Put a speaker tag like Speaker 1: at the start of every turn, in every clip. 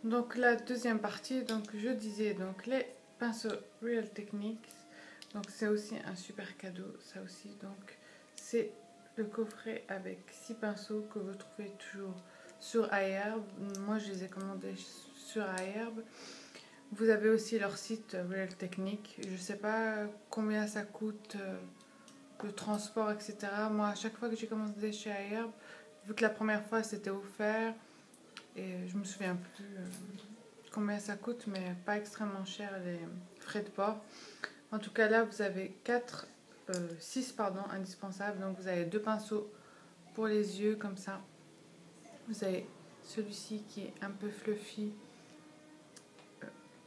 Speaker 1: Donc la deuxième partie, donc je disais donc les pinceaux Real Techniques. Donc c'est aussi un super cadeau, ça aussi. Donc c'est le coffret avec 6 pinceaux que vous trouvez toujours sur iHerb. Moi je les ai commandés sur iHerb. Vous avez aussi leur site Real Techniques. Je sais pas combien ça coûte le transport, etc. Moi à chaque fois que j'ai commandé chez iHerb, vu que la première fois c'était offert et je me souviens plus combien ça coûte, mais pas extrêmement cher les frais de port. En tout cas là vous avez 6 indispensables. Donc vous avez 2 pinceaux pour les yeux comme ça. Vous avez celui-ci qui est un peu fluffy,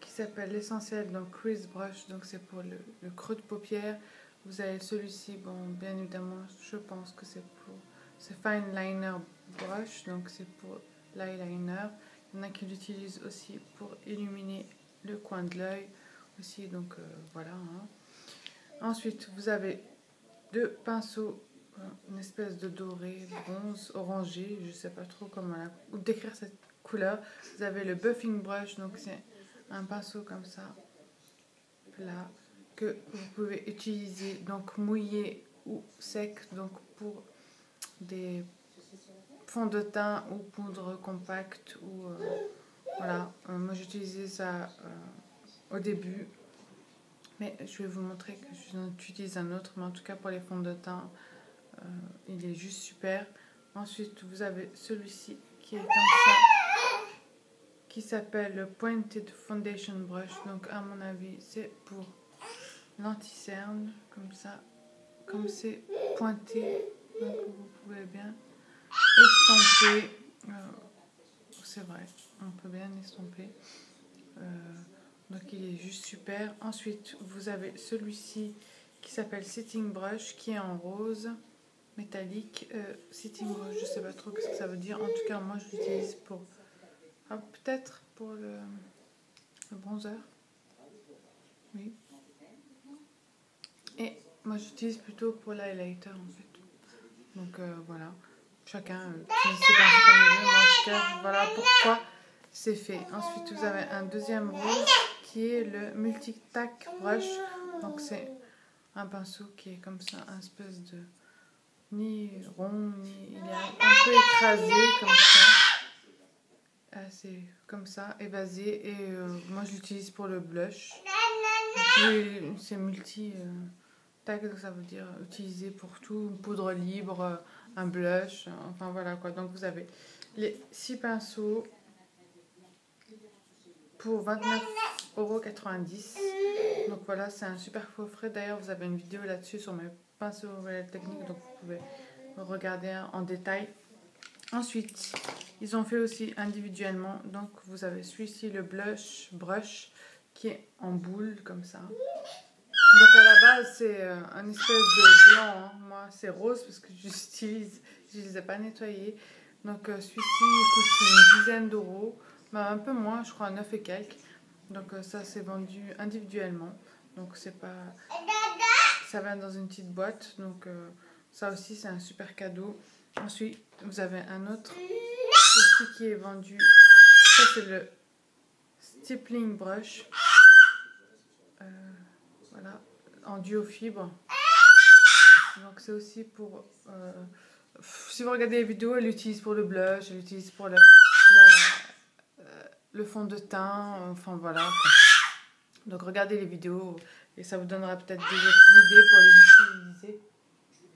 Speaker 1: qui s'appelle l'essentiel, donc Crease Brush, donc c'est pour le creux de paupière. Vous avez celui-ci, bon bien évidemment je pense que c'est pour ce Fine Liner Brush, donc c'est pour l'eyeliner. Il y en a qui l'utilisent aussi pour illuminer le coin de l'œil aussi, donc voilà. Ensuite vous avez 2 pinceaux, une espèce de doré, bronze, orangé, je sais pas trop comment décrire cette couleur. Vous avez le buffing brush, donc c'est un pinceau comme ça, plat, que vous pouvez utiliser donc mouillé ou sec, donc pour des fonds de teint ou poudre compacte ou voilà. Moi j'utilisais ça au début, mais je vais vous montrer que j'utilise un autre, mais en tout cas pour les fonds de teint il est juste super. Ensuite vous avez celui-ci qui est comme ça, qui s'appelle le Pointed Foundation Brush. Donc à mon avis c'est pour l'anti-cerne, comme ça, comme c'est pointé, donc vous pouvez bien estomper. C'est vrai, on peut bien estomper. Donc il est juste super. Ensuite vous avez celui-ci qui s'appelle Setting Brush, qui est en rose métallique. Setting Brush, je sais pas trop ce que ça veut dire. En tout cas moi je l'utilise pour peut-être pour le bronzer, oui, et moi j'utilise plutôt pour l'highlighter en fait. Donc voilà, chacun utilise ses pinceaux comme il veut, mais en tout cas voilà pourquoi c'est fait. Ensuite vous avez un deuxième rose qui est le Multi-Tack Brush. Donc c'est un pinceau qui est comme ça, un espèce de ni rond, ni il est un peu écrasé comme ça. C'est comme ça, évasé, et moi je l'utilise pour le blush. C'est multi-tac, ça veut dire utilisé pour tout, poudre libre, un blush, enfin voilà quoi. Donc vous avez les 6 pinceaux pour 29,90 €. Donc voilà, c'est un super coffret. D'ailleurs vous avez une vidéo là-dessus sur mes pinceaux techniques, donc vous pouvez regarder en détail. Ensuite, ils ont fait aussi individuellement. Donc vous avez celui-ci, le blush brush, qui est en boule comme ça. Donc à la base c'est un espèce de blanc, hein. Moi c'est rose parce que je les ai pas nettoyés. Donc celui-ci coûte une dizaine d'euros, un peu moins, je crois 9 et quelques. Donc ça c'est vendu individuellement. Donc c'est pas, ça va dans une petite boîte. Donc ça aussi c'est un super cadeau. Ensuite vous avez un autre aussi qui est vendu. Ça c'est le stippling brush. Voilà, en duo fibre. Donc c'est aussi pour si vous regardez les vidéos, elle l'utilise pour le blush, elle l'utilise pour le fond de teint, enfin voilà quoi. Donc regardez les vidéos et ça vous donnera peut-être des autres idées pour les utiliser.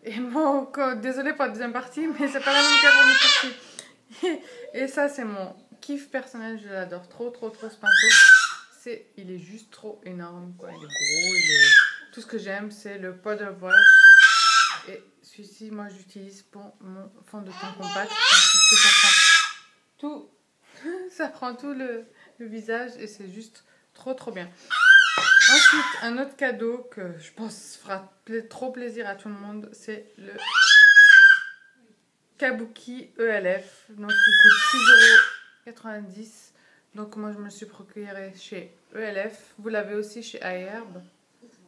Speaker 1: Et bon, désolée pour la deuxième partie, mais c'est pas la même que la première partie. Et ça c'est mon kiff personnel, je l'adore trop ce pinceau. Il est juste trop énorme quoi, il est gros, tout ce que j'aime c'est le powder brush. Et celui-ci moi j'utilise pour mon fond de teint compact. Je trouve que ça prend tout le visage et c'est juste trop bien. Ensuite un autre cadeau que je pense fera trop plaisir à tout le monde, c'est le Kabuki ELF, donc il coûte 6,90 €. Donc moi je me le suis procuré chez ELF. Vous l'avez aussi chez iHerb.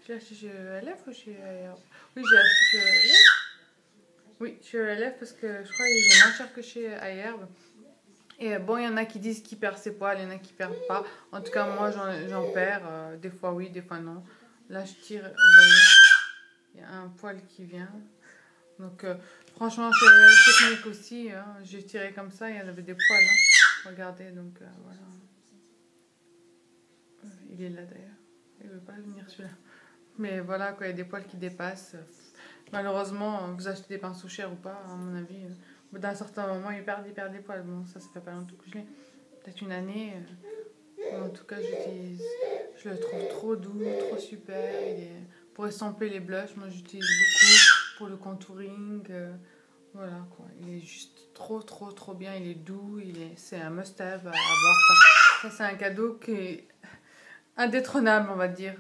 Speaker 1: J'ai acheté chez ELF ou chez iHerb? Oui, j'ai acheté chez ELF. Oui, chez ELF parce que je crois qu'il est moins cher que chez iHerb. Et bon, il y en a qui disent qu'il perd ses poils, il y en a qui perdent pas. En tout cas, moi, j'en perds. Des fois oui, des fois non. Là, je tire, vous voyez, il y a un poil qui vient. Donc, franchement, c'est technique aussi. Hein. J'ai tiré comme ça, il y en avait des poils. Hein. Regardez, donc voilà. Il est là d'ailleurs. Il veut pas venir celui-là. Mais voilà, quand il y a des poils qui dépassent. Malheureusement, vous achetez des pinceaux chers ou pas, à mon avis. Au bout d'un certain moment, ils perdent des poils. Bon, ça fait pas longtemps que je l'ai. Peut-être une année. En tout cas, je le trouve trop doux, trop super. Pour estomper les blushs, moi j'utilise beaucoup pour le contouring. Voilà quoi. Il est juste trop bien. Il est doux. C'est un must-have à avoir. Quoi. Ça, c'est un cadeau qui est indétrônable, on va dire.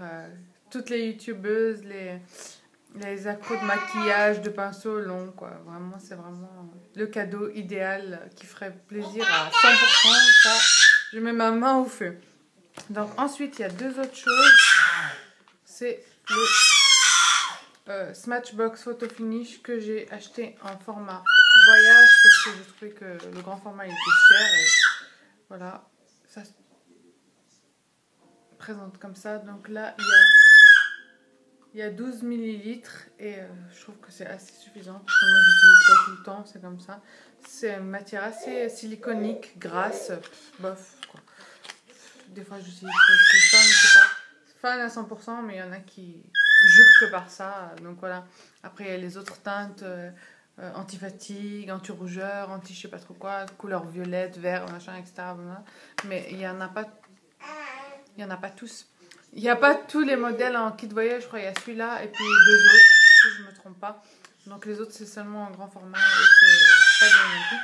Speaker 1: Toutes les youtubeuses, les accros de maquillage, de pinceau longs, quoi. Vraiment, c'est vraiment le cadeau idéal qui ferait plaisir à 100%. Ça, je mets ma main au feu. Donc ensuite, il y a deux autres choses. C'est le Smashbox Photo Finish que j'ai acheté en format voyage parce que j'ai trouvé que le grand format il était cher. Et voilà, ça se présente comme ça. Donc là, il y a 12 millilitres et je trouve que c'est assez suffisant parce que moi je l'utilise pas tout le temps, c'est comme ça. C'est une matière assez siliconique, grasse, bof quoi. Des fois j'utilise ça, mais c'est pas fan à 100%, mais il y en a qui jurent que par ça. Donc voilà. Après il y a les autres teintes anti-fatigue, anti-rougeur, anti je sais pas trop quoi, couleur violette, vert, machin, etc. Voilà. Mais il y en a pas tous. Il n'y a pas tous les modèles en kit voyage, je crois. Il y a celui-là et puis deux autres, si je ne me trompe pas. Donc les autres, c'est seulement en grand format et c'est pas bien non plus.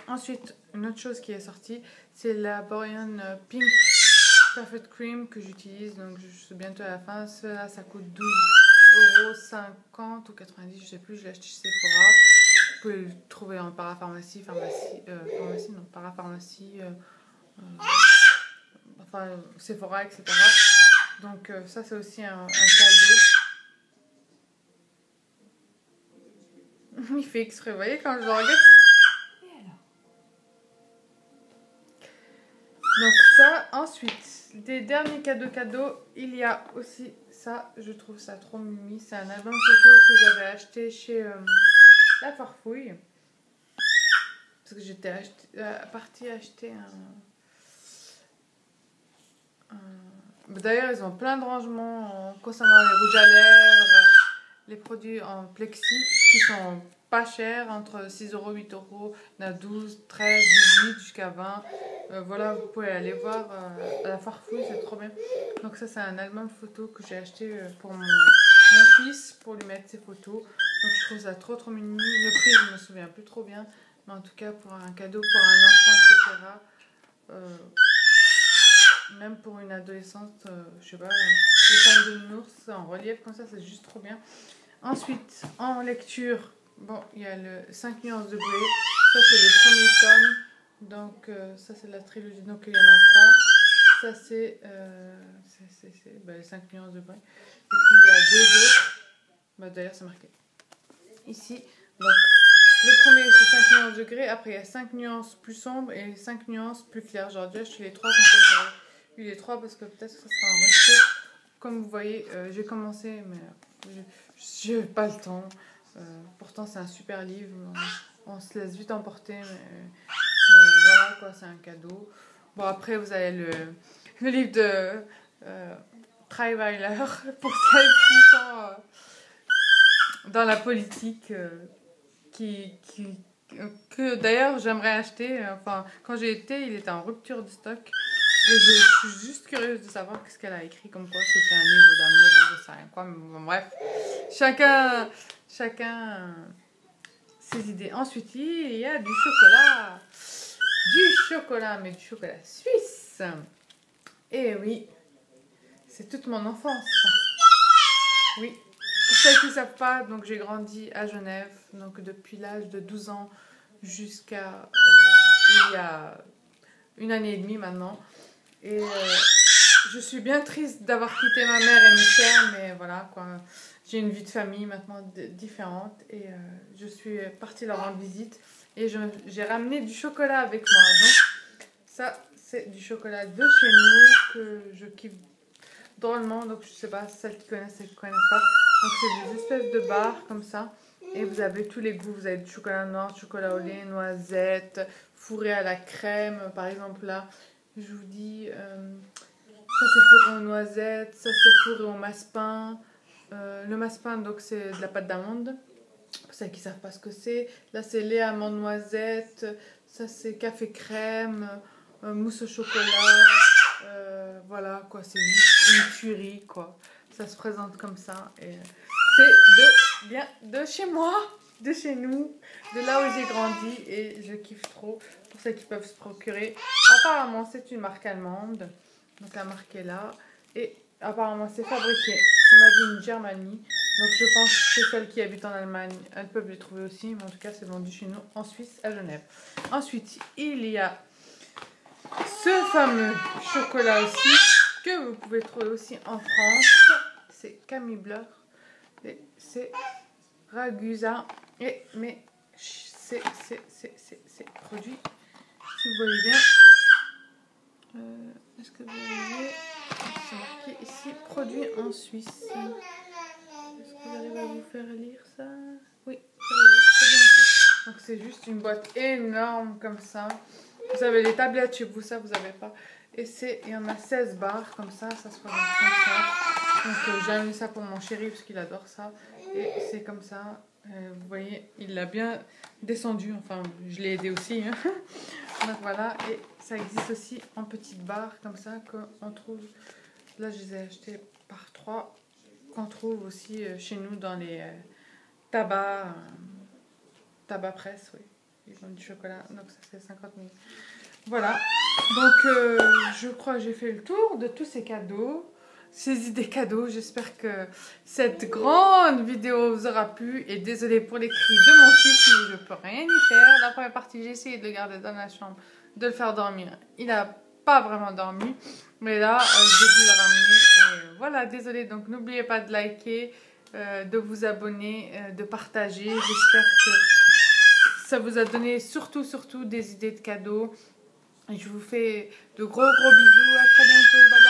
Speaker 1: Ensuite, une autre chose qui est sortie, c'est la Borean Pink Perfect Cream que j'utilise. Donc je suis bientôt à la fin. Cela, ça coûte 12,50 € ou 90, je ne sais plus. Je l'ai acheté chez Sephora. Vous pouvez le trouver en parapharmacie, parapharmacie, enfin Sephora, etc. Donc ça c'est aussi un cadeau. Il fait exprès, vous voyez quand je le regarde. Donc ça, ensuite, des derniers cadeaux, il y a aussi ça, je trouve ça trop mimi. C'est un album photo que j'avais acheté chez La Farfouille. Parce que j'étais partie acheter D'ailleurs, ils ont plein de rangements concernant les rouges à lèvres, les produits en plexi qui sont pas chers, entre 6 €, 8 €, il y en a 12, 13, 18 jusqu'à 20. Voilà, vous pouvez aller voir à La Farfouille, c'est trop bien. Donc ça, c'est un album photo que j'ai acheté pour mon fils, pour lui mettre ses photos. Donc je trouve ça trop mignon. Le prix, je me souviens plus trop bien. Mais en tout cas, pour un cadeau pour un enfant, etc., même pour une adolescente, je sais pas, les fans de nounours en relief comme ça, c'est juste trop bien. Ensuite, en lecture, bon, il y a le 5 nuances de Grey. Ça, c'est le premier tome. Donc, ça, c'est la trilogie. Donc, il y en a 3. Ça, c'est les 5 nuances de Grey. Et puis, il y a deux autres. D'ailleurs, c'est marqué ici. Donc, le premier, c'est 5 nuances de Grey. Après, il y a 5 nuances plus sombres et 5 nuances plus claires. Genre, déjà, je suis les 3 comme ça. J'aurais eu les 3 parce que peut-être que ça sera un rupture. Comme vous voyez, j'ai commencé, mais je n'ai pas le temps. Pourtant, c'est un super livre. On se laisse vite emporter, mais voilà, quoi, c'est un cadeau. Bon, après, vous avez le livre de Traiweiler pour celles qui sont dans la politique, que d'ailleurs j'aimerais acheter. Enfin, quand j'ai été, il était en rupture de stock. Et je suis juste curieuse de savoir ce qu'elle a écrit, comme quoi c'était un livre d'amour, je sais rien quoi, mais bon, bref. Chacun ses idées. Ensuite, il y a du chocolat. Du chocolat, mais du chocolat suisse. Et oui, c'est toute mon enfance. Oui. Pour celles qui ne savent pas, donc j'ai grandi à Genève, donc depuis l'âge de 12 ans jusqu'à il y a une année et demie maintenant. Et je suis bien triste d'avoir quitté ma mère et mes frères, mais voilà quoi. J'ai une vie de famille maintenant différente et je suis partie leur rendre visite. Et j'ai ramené du chocolat avec moi. Donc ça, c'est du chocolat de chez nous que je kiffe drôlement. Donc je sais pas, celles qui connaissent, celles qui connaissent pas. Donc c'est des espèces de barres comme ça. Et vous avez tous les goûts. Vous avez du chocolat noir, chocolat au lait, noisette, fourré à la crème. Par exemple là, je vous dis, ça c'est fourré aux noisettes, ça c'est fourré au massepain. Le massepain, donc c'est de la pâte d'amande. Pour celles qui ne savent pas ce que c'est. Là c'est lait, amande, noisette. Ça c'est café crème, mousse au chocolat. Voilà quoi, c'est juste une tuerie quoi. Ça se présente comme ça. Et c'est bien de chez moi, de chez nous, de là où j'ai grandi et je kiffe trop pour ceux qui peuvent se procurer. Apparemment c'est une marque allemande, donc la marque est là et apparemment c'est fabriqué en Germanie. Donc je pense que celles qui habitent en Allemagne, elles peuvent les trouver aussi, mais en tout cas c'est vendu chez nous en Suisse, à Genève. Ensuite il y a ce fameux chocolat aussi que vous pouvez trouver aussi en France. C'est Camille Bleur. Et c'est Ragusa. Et mais c'est produit. Si vous voyez bien. Est-ce que vous voyez? C'est marqué ici produit en Suisse. Est-ce que vous arrivez à vous faire lire ça? Oui, produit en Suisse. Donc c'est juste une boîte énorme comme ça. Vous avez les tablettes chez vous, ça vous n'avez pas. Et il y en a 16 barres comme ça se présente comme ça. Donc j'ai amené ça pour mon chéri parce qu'il adore ça. Et c'est comme ça. Vous voyez, il l'a bien descendu. Enfin, je l'ai aidé aussi. Hein. Donc voilà. Et ça existe aussi en petites barres comme ça qu'on trouve. Là, je les ai achetées par 3. Qu'on trouve aussi chez nous dans les tabac presse, oui. Ils ont du chocolat, donc ça c'est 50 000. Voilà, donc je crois que j'ai fait le tour de tous ces cadeaux, ces idées cadeaux. J'espère que cette grande vidéo vous aura plu. Et désolée pour les cris de mon fils, mais je peux rien y faire. La première partie, j'ai essayé de le garder dans la chambre, de le faire dormir. Il n'a pas vraiment dormi, mais là, j'ai dû le ramener. Et voilà, désolée. Donc n'oubliez pas de liker, de vous abonner, de partager. J'espère que ça vous a donné surtout des idées de cadeaux. Et je vous fais de gros bisous. À très bientôt. Bye bye.